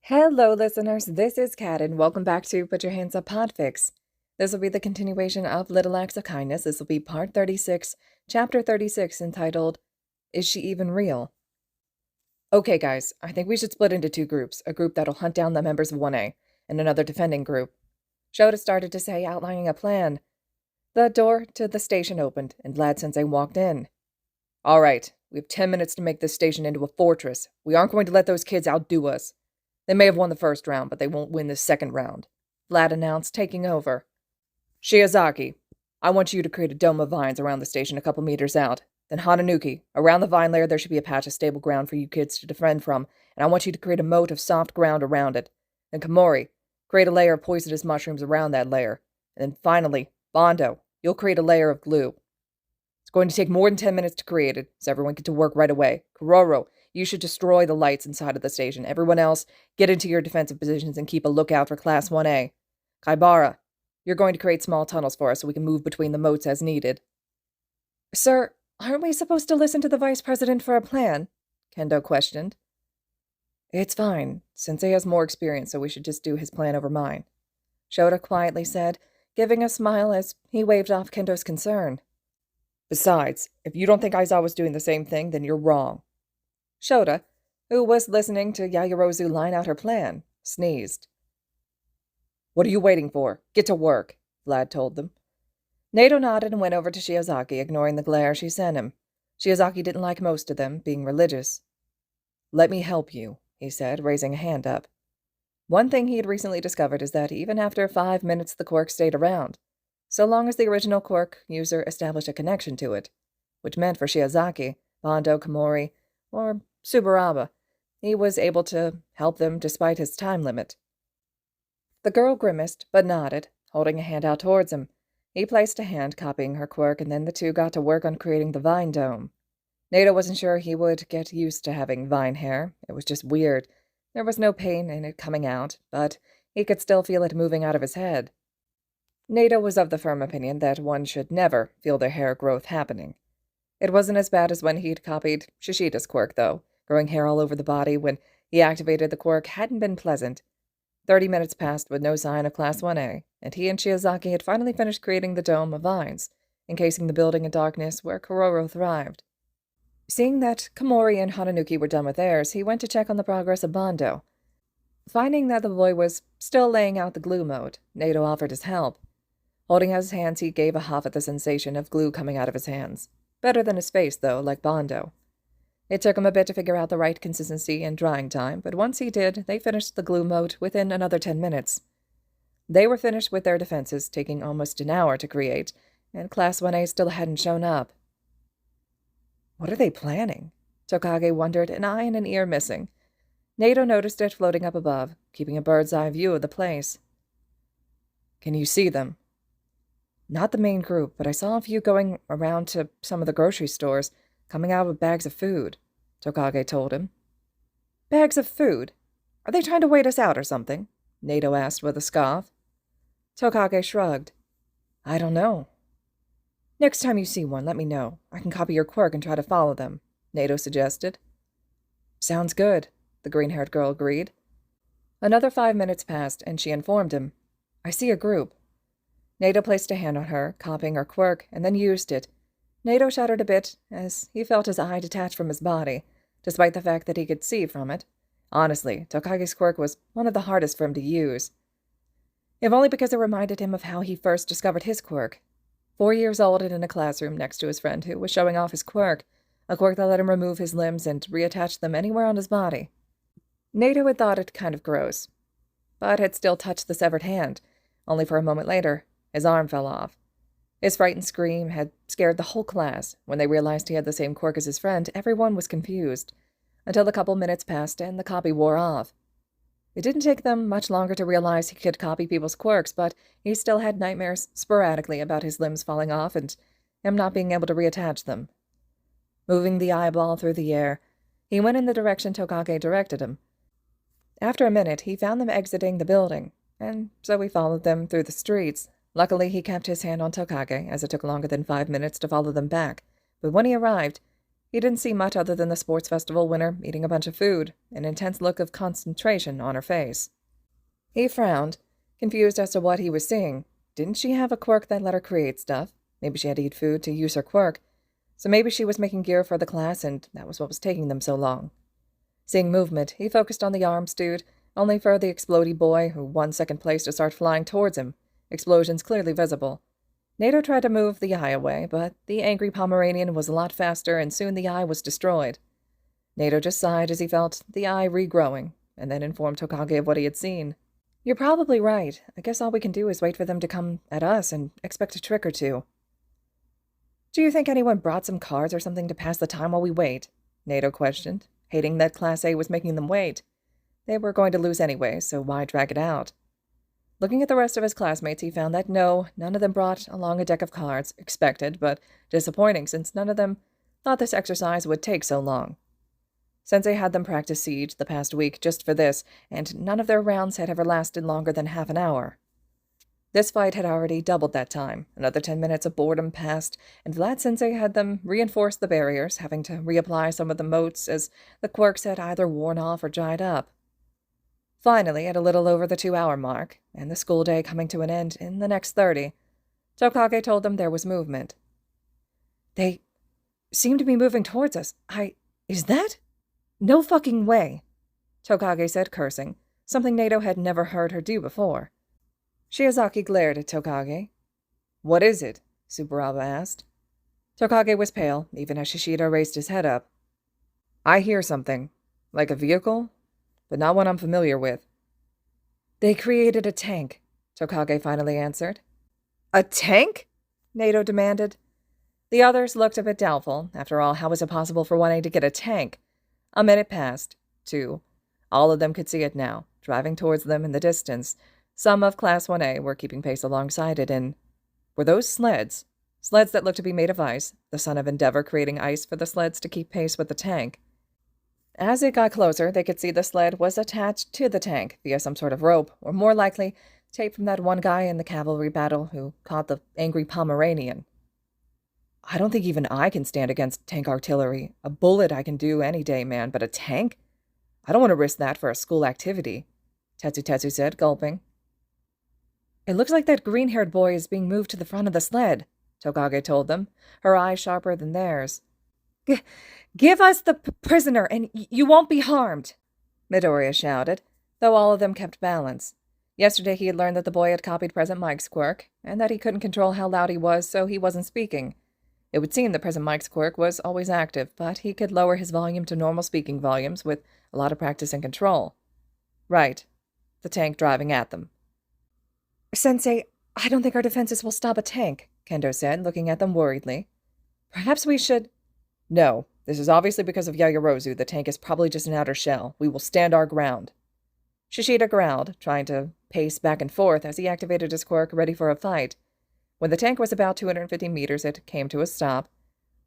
Hello, listeners. This is Kat, and welcome back to Put Your Hands Up Podfics. This will be the continuation of Little Acts of Kindness. This will be part 36, chapter 36, entitled, Is She Even Real? Okay, guys, I think we should split into two groups. A group that'll hunt down the members of 1A, and another defending group. Shota started to say, outlining a plan. The door to the station opened, and Vlad-sensei walked in. All right, we have 10 minutes to make this station into a fortress. We aren't going to let those kids outdo us. They may have won the first round, but they won't win the second round, Vlad announced, taking over. Shiozaki, I want you to create a dome of vines around the station a couple meters out. Then Hananuki, around the vine layer there should be a patch of stable ground for you kids to defend from, and I want you to create a moat of soft ground around it. Then Komori, create a layer of poisonous mushrooms around that layer. And then finally, Bondo, you'll create a layer of glue. It's going to take more than 10 minutes to create it, so everyone get to work right away. Kororo, you should destroy the lights inside of the station. Everyone else, get into your defensive positions and keep a lookout for Class 1A. Kaibara, you're going to create small tunnels for us so we can move between the moats as needed. Sir, aren't we supposed to listen to the Vice President for a plan? Kendo questioned. It's fine. Sensei has more experience, so we should just do his plan over mine, Shota quietly said, giving a smile as he waved off Kendo's concern. Besides, if you don't think Aizawa's doing the same thing, then you're wrong. Shota, who was listening to Yaoyorozu line out her plan, sneezed. What are you waiting for? Get to work, Vlad told them. Nato nodded and went over to Shiozaki, ignoring the glare she sent him. Shiozaki didn't like most of them, being religious. Let me help you, he said, raising a hand up. One thing he had recently discovered is that even after 5 minutes the quirk stayed around, so long as the original quirk user established a connection to it, which meant for Shiozaki, Bondo, Komori, or Tsuburaba, he was able to help them despite his time limit. The girl grimaced, but nodded, holding a hand out towards him. He placed a hand, copying her quirk, and then the two got to work on creating the vine dome. Nato wasn't sure he would get used to having vine hair. It was just weird. There was no pain in it coming out, but he could still feel it moving out of his head. Nato was of the firm opinion that one should never feel their hair growth happening. It wasn't as bad as when he'd copied Shishida's quirk, though. Growing hair all over the body when he activated the quirk hadn't been pleasant. 30 minutes passed with no sign of Class 1A, and he and Shiozaki had finally finished creating the dome of vines, encasing the building in darkness where Kororo thrived. Seeing that Komori and Hananuki were done with theirs, he went to check on the progress of Bondo. Finding that the boy was still laying out the glue moat, Nato offered his help. Holding out his hands, he gave a huff at the sensation of glue coming out of his hands. Better than his face, though, like Bondo. It took him a bit to figure out the right consistency and drying time, but once he did, they finished the glue moat within another 10 minutes. They were finished with their defenses, taking almost an hour to create, and Class 1A still hadn't shown up. What are they planning? Tokage wondered, an eye and an ear missing. Nato noticed it floating up above, keeping a bird's-eye view of the place. Can you see them? Not the main group, but I saw a few going around to some of the grocery stores, coming out with bags of food, Tokage told him. Bags of food? Are they trying to wait us out or something? Nato asked with a scoff. Tokage shrugged. I don't know. Next time you see one, let me know. I can copy your quirk and try to follow them, Nato suggested. Sounds good, the green-haired girl agreed. Another 5 minutes passed, and she informed him. I see a group. Nato placed a hand on her, copying her quirk, and then used it. Nato shuddered a bit as he felt his eye detach from his body, despite the fact that he could see from it. Honestly, Tokage's quirk was one of the hardest for him to use. If only because it reminded him of how he first discovered his quirk. 4 years old and in a classroom next to his friend who was showing off his quirk, a quirk that let him remove his limbs and reattach them anywhere on his body. Nato had thought it kind of gross, but had still touched the severed hand, only for a moment later. His arm fell off. His frightened scream had scared the whole class. When they realized he had the same quirk as his friend, everyone was confused, until the couple minutes passed and the copy wore off. It didn't take them much longer to realize he could copy people's quirks, but he still had nightmares sporadically about his limbs falling off and him not being able to reattach them. Moving the eyeball through the air, he went in the direction Tokage directed him. After a minute, he found them exiting the building, and so he followed them through the streets. Luckily, he kept his hand on Tokage, as it took longer than 5 minutes to follow them back, but when he arrived, He didn't see much other than the sports festival winner eating a bunch of food, an intense look of concentration on her face. He frowned, confused as to what he was seeing. Didn't she have a quirk that let her create stuff? Maybe she had to eat food to use her quirk. So maybe she was making gear for the class, and that was what was taking them so long. Seeing movement, he focused on the arms dude, only for the explodey boy, who won second place, to start flying towards him, explosions clearly visible. Nato tried to move the eye away, but the angry Pomeranian was a lot faster, and soon the eye was destroyed. Nato just sighed as he felt the eye regrowing, and then informed Tokage of what he had seen. "You're probably right. I guess all we can do is wait for them to come at us and expect a trick or two." "Do you think anyone brought some cards or something to pass the time while we wait?" Nato questioned, hating that Class A was making them wait. They were going to lose anyway, so why drag it out? Looking at the rest of his classmates, he found that no, none of them brought along a deck of cards, expected, but disappointing since none of them thought this exercise would take so long. Sensei had them practice siege the past week just for this, and none of their rounds had ever lasted longer than half an hour. This fight had already doubled that time. Another 10 minutes of boredom passed, and Vlad Sensei had them reinforce the barriers, having to reapply some of the motes as the quirks had either worn off or dried up. Finally, at a little over the 2-hour mark, and the school day coming to an end in the next 30, Tokage told them there was movement. "They seem to be moving towards us. Is that? No fucking way," Tokage said, cursing, something Nato had never heard her do before. Shiozaki glared at Tokage. "What is it?" Tsuburaba asked. Tokage was pale, even as Shishida raised his head up. "I hear something. Like a vehicle? But not one I'm familiar with." "They created a tank," Tokage finally answered. "A tank?" Nato demanded. The others looked a bit doubtful. After all, how was it possible for 1A to get a tank? A minute passed. 2. All of them could see it now, driving towards them in the distance. Some of Class 1A were keeping pace alongside it, and were those sleds? Sleds that looked to be made of ice, the son of Endeavor creating ice for the sleds to keep pace with the tank. As it got closer, they could see the sled was attached to the tank via some sort of rope, or more likely, tape from that one guy in the cavalry battle who caught the angry Pomeranian. "I don't think even I can stand against tank artillery. A bullet I can do any day, man, but a tank? I don't want to risk that for a school activity," Tetsu said, gulping. "It looks like that green-haired boy is being moved to the front of the sled," Tokage told them, her eyes sharper than theirs. Give us the prisoner, and you won't be harmed," Midoriya shouted, though all of them kept balance. Yesterday he had learned that the boy had copied Present Mike's quirk, and that he couldn't control how loud he was, so he wasn't speaking. It would seem that Present Mike's quirk was always active, but he could lower his volume to normal speaking volumes with a lot of practice and control. Right. The tank driving at them. "Sensei, I don't think our defenses will stop a tank," Kendo said, looking at them worriedly. "Perhaps we should—" "No, this is obviously because of Yaoyorozu. The tank is probably just an outer shell. We will stand our ground." Shishida growled, trying to pace back and forth as he activated his quirk, ready for a fight. When the tank was about 250 meters, it came to a stop.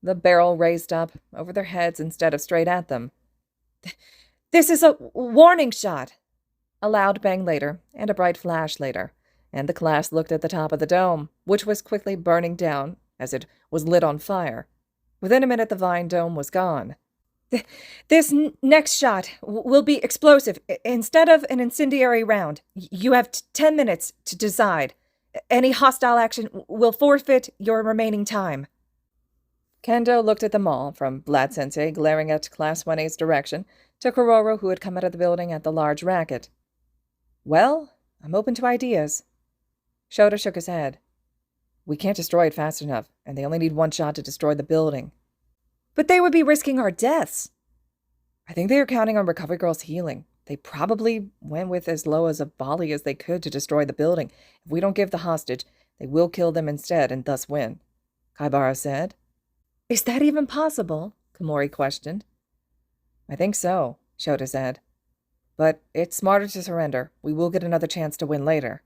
The barrel raised up, over their heads instead of straight at them. "This is a warning shot!" A loud bang later, and a bright flash later, and the class looked at the top of the dome, which was quickly burning down as it was lit on fire. Within a minute, the vine dome was gone. "This next shot will be explosive. Instead of an incendiary round, you have 10 minutes to decide. Any hostile action will forfeit your remaining time." Kendo looked at them all, from Vlad Sensei glaring at Class 1A's direction to Kororo, who had come out of the building at the large racket. "Well, I'm open to ideas." Shota shook his head. "We can't destroy it fast enough, and they only need one shot to destroy the building." "But they would be risking our deaths." "I think they are counting on Recovery Girl's healing. They probably went with as low as a volley as they could to destroy the building. If we don't give the hostage, they will kill them instead and thus win," Kaibara said. "Is that even possible?" Komori questioned. "I think so," Shota said. "But it's smarter to surrender. We will get another chance to win later."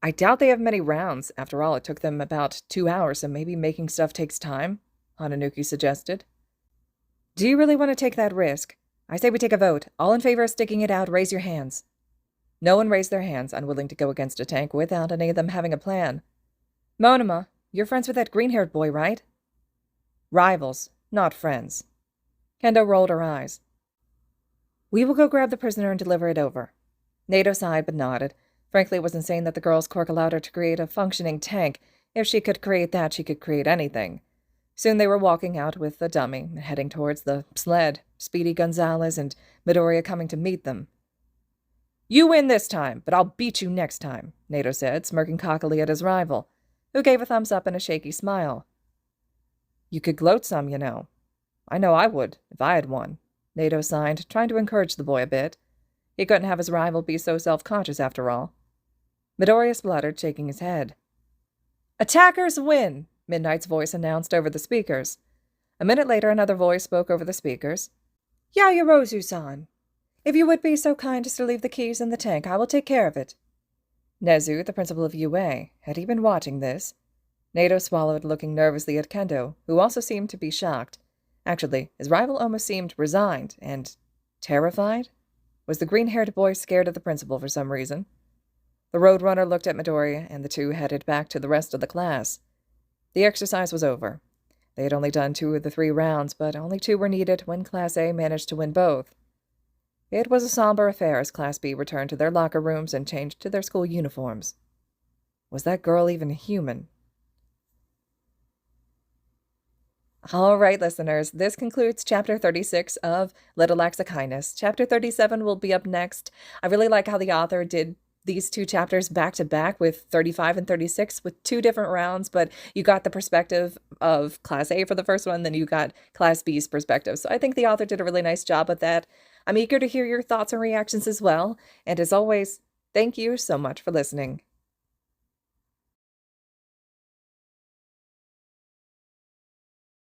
"I doubt they have many rounds. After all, it took them about 2 hours, so maybe making stuff takes time," Hananuki suggested. "Do you really want to take that risk? I say we take a vote. All in favor of sticking it out, raise your hands." No one raised their hands, unwilling to go against a tank without any of them having a plan. "Monoma, you're friends with that green-haired boy, right?" "Rivals," not friends. Kendo rolled her eyes. We will go grab the prisoner and deliver it over. Nato sighed but nodded. Frankly, it was insane that the girl's quirk allowed her to create a functioning tank. If she could create that, she could create anything. Soon they were walking out with the dummy, heading towards the sled, Speedy Gonzalez and Midoriya coming to meet them. You win this time, but I'll beat you next time, Nato said, smirking cockily at his rival, who gave a thumbs up and a shaky smile. You could gloat some, you know. I know I would, if I had won, Nato signed, trying to encourage the boy a bit. He couldn't have his rival be so self-conscious after all. Midoriya spluttered, shaking his head. Attackers win, Midnight's voice announced over the speakers. A minute later, another voice spoke over the speakers. Yaoyorozu-san, if you would be so kind as to leave the keys in the tank, I will take care of it. Nezu, the principal of UA, had he been watching this? Nato swallowed, looking nervously at Kendo, who also seemed to be shocked. Actually, his rival almost seemed resigned and terrified. Was the green-haired boy scared of the principal for some reason? The Roadrunner looked at Midoriya, and the two headed back to the rest of the class. The exercise was over. They had only done 2 of the 3 rounds, but only 2 were needed when Class A managed to win both. It was a somber affair as Class B returned to their locker rooms and changed to their school uniforms. Was that girl even human? All right, listeners, this concludes Chapter 36 of Little Acts of Kindness. Chapter 37 will be up next. I really like how the author did these 2 chapters back to back with 35 and 36 with 2 different rounds, but you got the perspective of Class A for the first one, then you got Class B's perspective. So I think the author did a really nice job with that. I'm eager to hear your thoughts and reactions as well. And as always, thank you so much for listening.